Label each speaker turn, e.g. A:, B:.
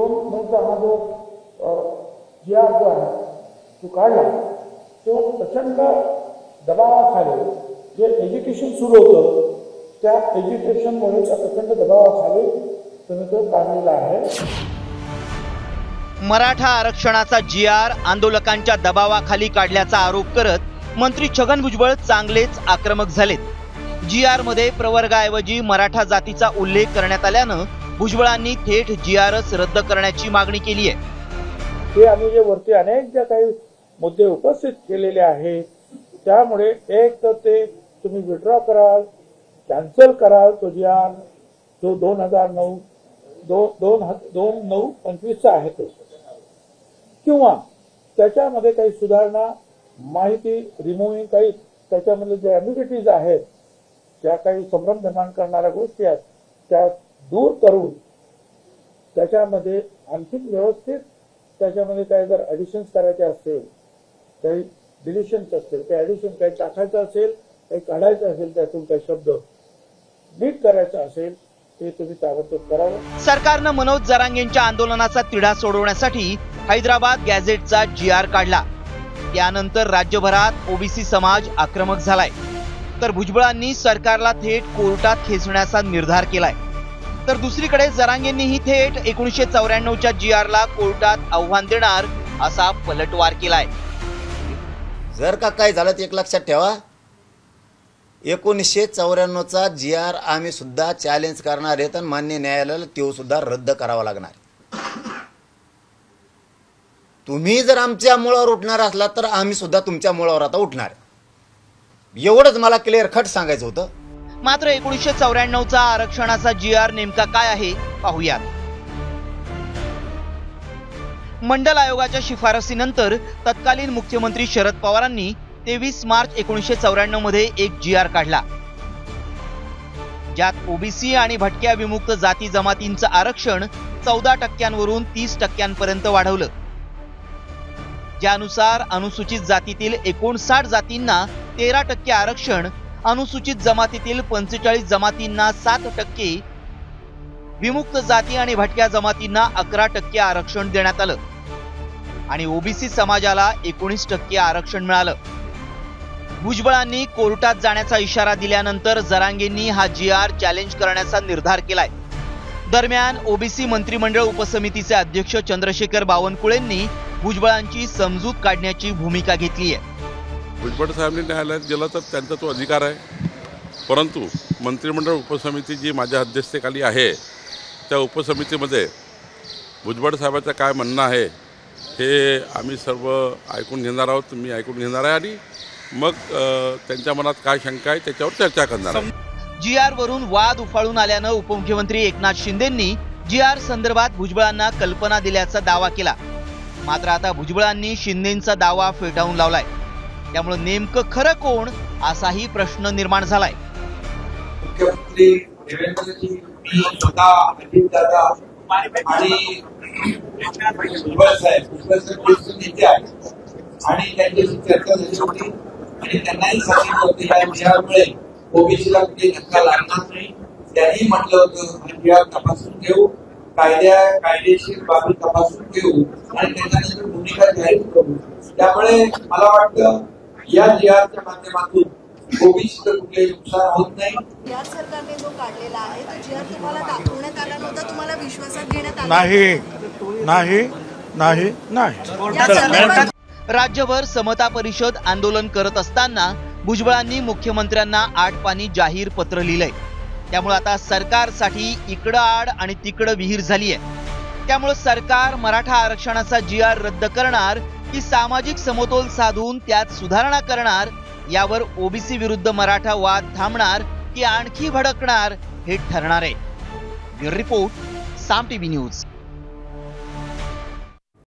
A: 2009चा हा जो GR जो आहे तो काढला, तो प्रचंड दबावाखाली जे एज्युकेशन सुरू होतं त्या एज्युकेशनमुळे प्रचंड दबावाखाली तुम्ही तो काढलेला आहे।
B: मराठा आरक्षणाचा GR आंदोलकांच्या दबावाखाली काढल्याचा आरोप करत मंत्री छगन भुजबळ चांगलेच आक्रमक झालेत। GR मध्ये प्रवर्गाऐवजी मराठा जातीचा उल्लेख करण्यात आल्यानं भुजबळांनी थेट GRच रद्द करण्याची मागणी केली आहे।
A: हे आम्ही जे वरती अनेक जे काही मुद्दे उपस्थित केलेले आहेत त्यामुळे एक तर ते तुम्ही विड्रॉ कराल, कॅन्सल कराल तो GR जो 2009-25 आहे तो, किंवा त्याच्यामध्ये काही सुधारणा, माहिती रिमूव्हिंग काही त्याच्यामध्ये जे ॲम्बिग्युइटीज आहेत, ज्या काही संभ्रम निर्माण करणाऱ्या गोष्टी आहेत त्या दूर करून त्याच्यामध्ये आणखी व्यवस्थित त्याच्यामध्ये काही जर ॲडिशन्स करायचे असतील, काही डिलिशन्स असतील, काही ॲडिशन काही टाकायचं असेल, काही काढायचं असेल, त्यातून काही शब्द नीट करायचं असेल ते तुम्ही ताबडतोब करावं।
B: सरकारनं मनोज जरांगेंच्या आंदोलनाचा तिढा सोडवण्यासाठी हैदराबाद गॅझेटचा GR काढला। त्यानंतर राज्यभरात ओबीसी समाज आक्रमक झालाय, तर भुजबळांनी सरकारला थेट कोर्टात खेचण्याचा निर्धार केलाय। तर दुसरीकडे जरांगेंनीही थेट 1994च्या GRला कोर्टात आव्हान देणार असा पलटवार केलाय।
C: जर का काय झालं ते एक लक्षात ठेवा, 1994चा GR आम्ही सुद्धा चॅलेंज करणार आहेत आणि मान्य न्यायालयाला तो सुद्धा रद्द करावा लागणार। तुम्ही जर आमच्या मुळावर उठणार असला तर आम्ही सुद्धा तुमच्या मुळावर आता उठणार, एवढंच मला क्लिअर कट सांगायचं होतं।
B: मात्र 1994चा आरक्षणाचा GR नेमका काय आहे पाहूयात। मंडल आयोगाच्या शिफारसीनंतर तत्कालीन मुख्यमंत्री शरद पवारांनी 23 मार्च 1994 मध्ये एक GR काढला, ज्यात ओबीसी आणि भटक्या विमुक्त जाती जमातींचं आरक्षण 14% 30% वाढवलं, ज्यानुसार अनुसूचित जातीतील 59 जातींना 13% आरक्षण, अनुसूचित जमातीतील 45 जमातींना 7%, विमुक्त जाती आणि भटक्या जमातींना 11% आरक्षण देण्यात आलं आणि ओबीसी समाजाला 19% आरक्षण मिळालं। भुजबळांनी कोर्टात जाण्याचा इशारा दिल्यानंतर जरांगेंनी हा GR चॅलेंज करण्याचा निर्धार केलाय। दरम्यान ओबीसी मंत्रिमंडळ उपसमितीचे अध्यक्ष चंद्रशेखर बावनकुळेंनी भुजबळांची समजूत काढण्याची भूमिका घेतली आहे।
D: भुजबळ साहेबांनी न्यायालयात गेला तर त्यांचा तो अधिकार आहे, परंतु मंत्रिमंडळ उपसमिती जी माझ्या अध्यक्षतेखाली आहे त्या उपसमितीमध्ये भुजबळ साहेबांचं काय म्हणणं आहे हे आम्ही सर्व ऐकून घेणार आहोत, तुम्ही ऐकून घेणार आहे आणि मग त्यांच्या मनात काय शंका आहे त्याच्यावर चर्चा करणार आहे।
B: GR वरून वाद उफाळून आल्यानं उपमुख्यमंत्री एकनाथ शिंदेंनी GR संदर्भात भुजबळांना कल्पना दिल्याचा दावा केला। मात्र आता भुजबळांनी शिंदेंचा दावा फेटाळून लावलाय, त्यामुळे नेमकं खरं कोण असाही प्रश्न निर्माण झालाय।
E: मुख्यमंत्री देवेंद्रजी, मी स्वतः अजितदादा आणि भुजबळ साहेब नेते आहेत आणि त्यांच्याशी चर्चा झाली होती आणि त्यांनाही सांगितलं होतं या विषयामुळे ओबीसीला कुठे धक्का लागणार नाही। त्यांनी म्हटलं होतं GR तपासून घेऊ, कायदेशीर बाबी तपासून घेऊ आणि त्याच्यानंतर भूमिका जाहीर करू। त्यामुळे मला वाटतं या GRच्या माध्यमातून ओबीसीचं कुठे नुकसान होत नाही।
F: या सरकारने जो काढलेला आहे तो GR तुम्हाला दाखवण्यात आला नव्हता, तुम्हाला विश्वासात घेण्यात आला
A: नाही।
B: राज्यभर समता परिषद आंदोलन करत असताना भुजबळांनी मुख्यमंत्र्यांना आडपाणी जाहीर पत्र लिहिलंय। त्यामुळे आता सरकारसाठी इकडं आड आणि तिकडं विहीर झाली आहे। त्यामुळे सरकार मराठा आरक्षणाचा GR रद्द करणार की सामाजिक समतोल साधून त्यात सुधारणा करणार, यावर ओबीसी विरुद्ध मराठा वाद थांबणार की आणखी भडकणार हे ठरणार आहे। ब्युरो रिपोर्ट, साम टीव्ही न्यूज।